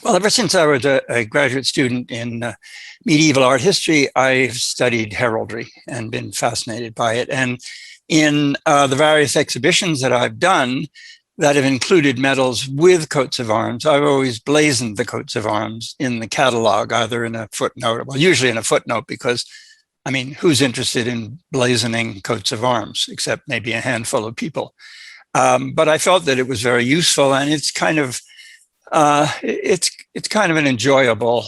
Well, ever since I was a graduate student in medieval art history, I've studied heraldry and been fascinated by it. And in the various exhibitions that I've done that have included medals with coats of arms, I've always blazoned the coats of arms in the catalog, either in a footnote, well, usually in a footnote, because I mean, who's interested in blazoning coats of arms, except maybe a handful of people? But I felt that it was very useful, and it's kind of it's kind of an enjoyable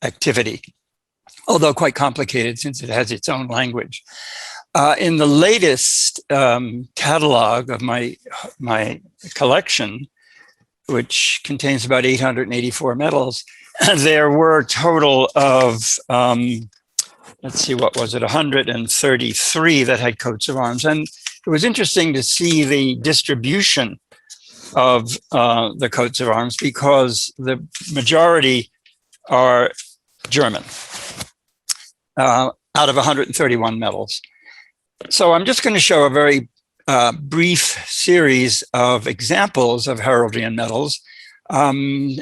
activity, although quite complicated since it has its own language. In the latest catalog of my collection, which contains about 884 medals, there were a total of let's see, what was it, 133 that had coats of arms. And it was interesting to see the distribution of the coats of arms, because the majority are German out of 131 medals. So I'm just going to show a very brief series of examples of heraldry and medals. In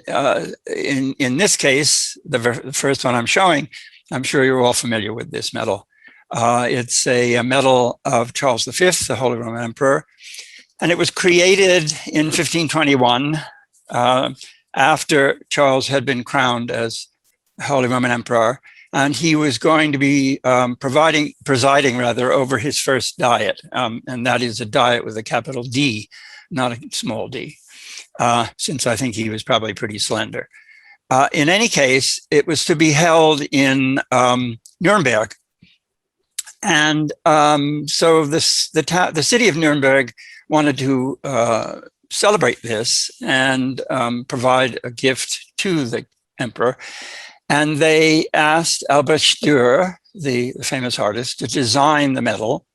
this case, the first one I'm showing, I'm sure you're all familiar with this medal. It's a medal of Charles V, the Holy Roman Emperor, and it was created in 1521 after Charles had been crowned as Holy Roman Emperor, and he was going to be presiding over his first diet, and that is a diet with a capital D, not a small d, since I think he was probably pretty slender. In any case, it was to be held in Nuremberg. And so the city of Nuremberg wanted to celebrate this and provide a gift to the emperor. And they asked Albert Scher, the famous artist, to design the medal,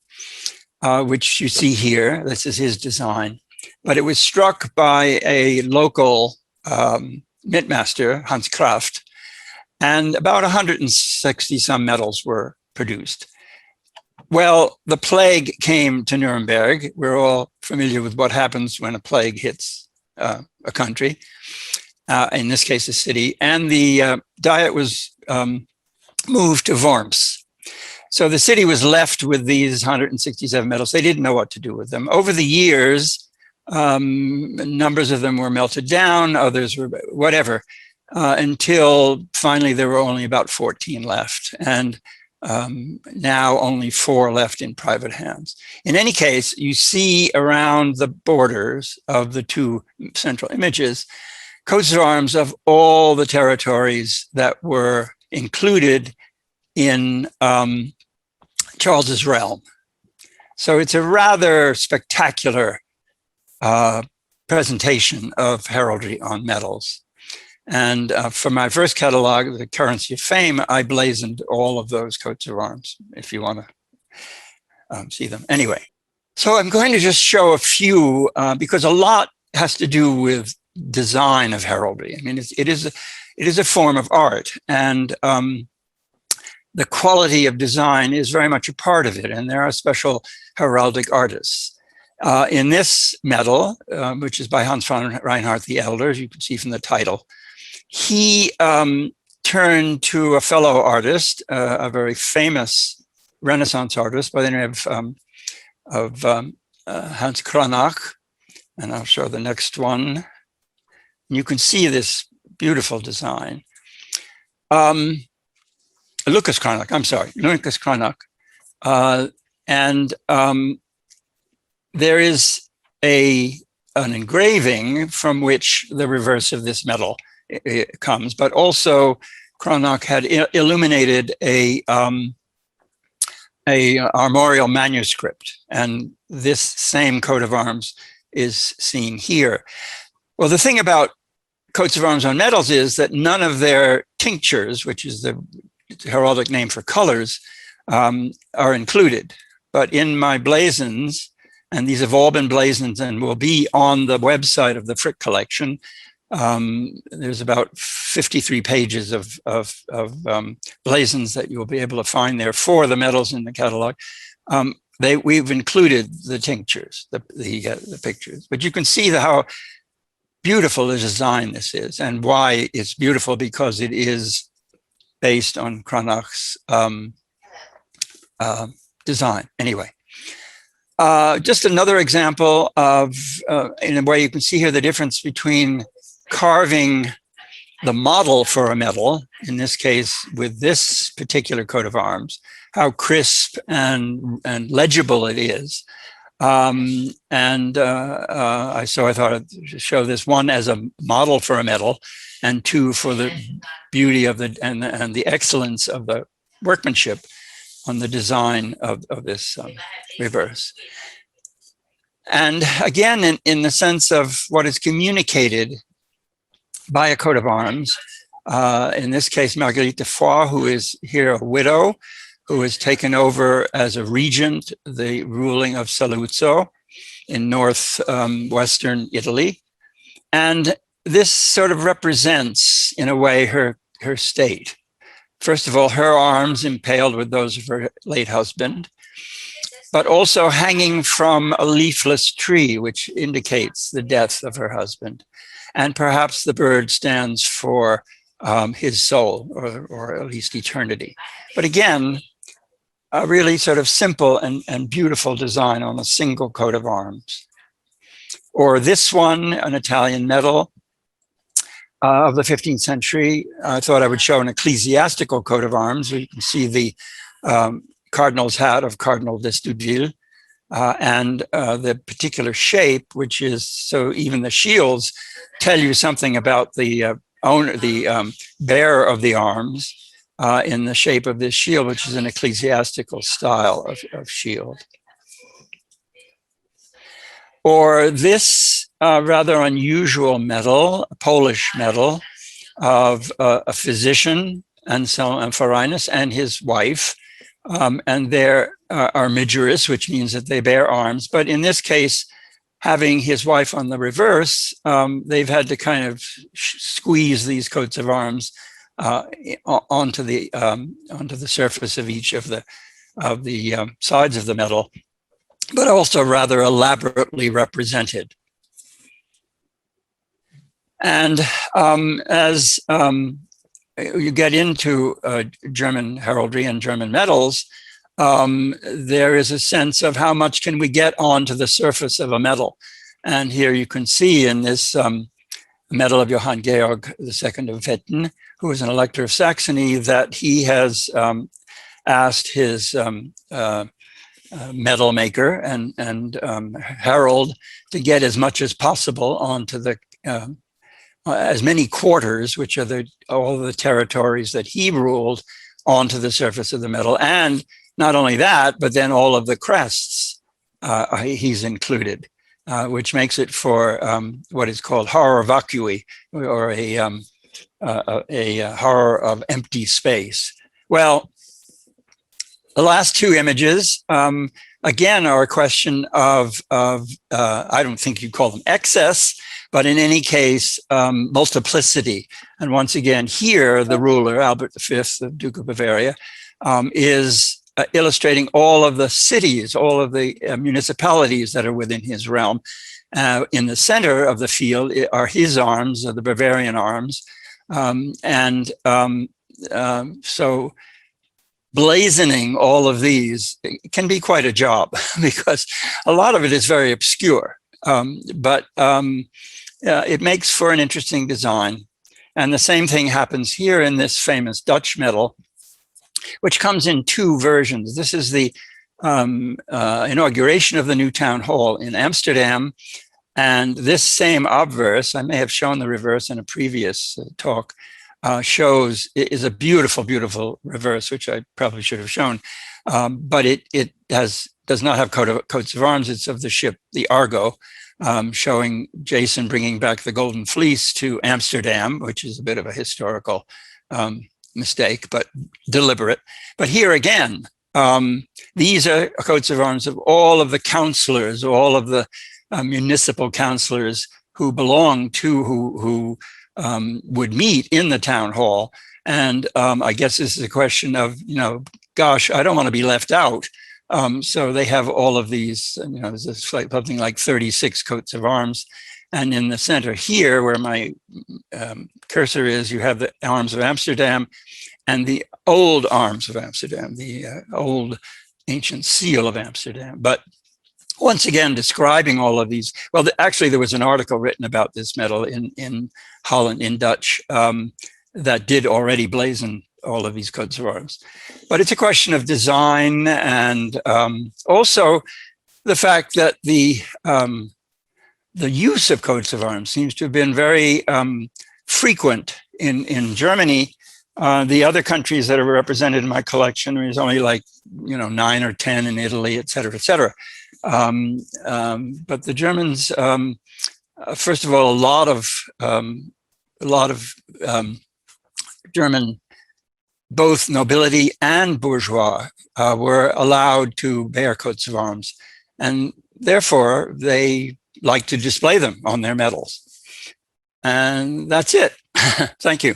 which you see here. This is his design. But it was struck by a local mintmaster, Hans Kraft, and about 160 some medals were produced. Well, the plague came to Nuremberg. We're all familiar with what happens when a plague hits a country, in this case, a city, and the diet was moved to Worms. So the city was left with these 167 medals. They didn't know what to do with them. Over the years, numbers of them were melted down, others were whatever, until finally there were only about 14 left, and now only 4 left in private hands. In any case, you see around the borders of the two central images coats of arms of all the territories that were included in Charles's realm. So it's a rather spectacular presentation of heraldry on medals. And for my first catalog, the Currency of Fame, I blazoned all of those coats of arms, if you want to see them. Anyway, so I'm going to just show a few, because a lot has to do with design of heraldry. I mean, it is a form of art, and the quality of design is very much a part of it, and there are special heraldic artists. In this medal, which is by Hans von Reinhardt the Elder, as you can see from the title, he turned to a fellow artist, a very famous Renaissance artist by the name of Hans Cranach, and I'll show the next one. You can see this beautiful design. Lucas Cranach, I'm sorry, Lucas Cranach. There is an engraving from which the reverse of this medal comes, but also Cranach had illuminated a armorial manuscript, and this same coat of arms is seen here. Well, the thing about coats of arms on medals is that none of their tinctures, which is the heraldic name for colors, are included. But in my blazons, and these have all been blazons and will be on the website of the Frick collection, there's about 53 pages of blazons that you'll be able to find there for the medals in the catalog. We've included the tinctures, the pictures, but you can see how beautiful a design this is, and why it's beautiful, because it is based on Cranach's design. Anyway, just another example of, in a way, you can see here the difference between carving the model for a medal, in this case with this particular coat of arms, how crisp and legible it is. I thought I'd show this, one as a model for a medal, and two for the beauty of the and the excellence of the workmanship on the design of this reverse. And again, in the sense of what is communicated by a coat of arms, in this case, Marguerite de Foix, who is here a widow, who has taken over as a regent the ruling of Saluzzo in northwestern Italy. And this sort of represents, in a way, her state. First of all, her arms impaled with those of her late husband, but also hanging from a leafless tree, which indicates the death of her husband. And perhaps the bird stands for his soul, or at least eternity. But again, a really sort of simple and beautiful design on a single coat of arms. Or this one, an Italian medal of the 15th century. I thought I would show an ecclesiastical coat of arms, where you can see the cardinal's hat of Cardinal d'Estouteville, and the particular shape, which is, so even the shields tell you something about the owner, the bearer of the arms, in the shape of this shield, which is an ecclesiastical style of shield. Or this rather unusual medal, a Polish medal of a physician, Anselm Amphorinus, and his wife. And they're armigerous, which means that they bear arms. But in this case, having his wife on the reverse, they've had to kind of squeeze these coats of arms onto the surface of each of the sides of the medal, but also rather elaborately represented. And as you get into German heraldry and German medals, there is a sense of how much can we get onto the surface of a medal. And here you can see in this medal of Johann Georg II of Wetten, who was an elector of Saxony, that he has asked his medal maker and herald to get as much as possible onto the as many quarters, which are all the territories that he ruled, onto the surface of the medal. And not only that, but then all of the crests he's included, which makes it for what is called horror vacui, or a horror of empty space. Well, the last two images, again, are a question of I don't think you'd call them excess, but in any case, multiplicity. And once again, here, the ruler, Albert V, the Duke of Bavaria, is illustrating all of the cities, all of the municipalities that are within his realm. In the center of the field are his arms, the Bavarian arms. So blazoning all of these can be quite a job, because a lot of it is very obscure. But it makes for an interesting design. And the same thing happens here in this famous Dutch medal, which comes in two versions. This is the inauguration of the new town hall in Amsterdam. And this same obverse, I may have shown the reverse in a previous talk, is a beautiful, beautiful reverse, which I probably should have shown. But it does not have coats of arms. It's of the ship, the Argo, showing Jason bringing back the Golden Fleece to Amsterdam, which is a bit of a historical mistake, but deliberate. But here again, these are coats of arms of all of the councillors, all of the municipal councillors who belong to, who would meet in the town hall. And I guess this is a question of, gosh, I don't want to be left out. So they have all of these, there's something like 36 coats of arms. And in the center here, where my cursor is, you have the arms of Amsterdam and the old arms of Amsterdam, the old ancient seal of Amsterdam. But once again, describing all of these, well, actually, there was an article written about this medal in Holland, in Dutch, that did already blazon all of these coats of arms. But it's a question of design, and also the fact that the use of coats of arms seems to have been very frequent in Germany. The other countries that are represented in my collection, there's only like 9 or 10 in Italy, et cetera, et cetera. But the Germans, first of all, a lot of German, both nobility and bourgeois, were allowed to bear coats of arms, and therefore they like to display them on their medals. And that's it. Thank you.